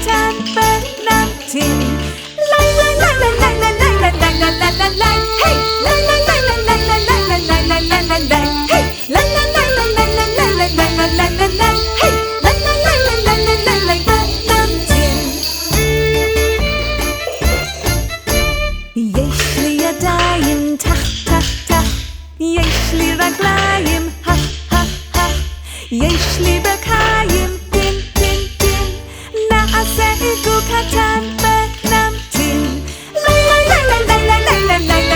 קטן ונמתין. לי לי לי לי לי לי לי לי לי לי לי לי היי לי לי לי לי לי לי לי לי לי לי לי היי לי לי לי לי לי לי לי לי לי לי היי לי לי לי לי לי לי לי ונמתין. יש לי ידיים תח תח תח, יש לי רגליים ה ה ה, יש לי ברכיים טין טין טין, נעשה עיגול קטן ונמתין. לי לי לי לי לי לי לי לי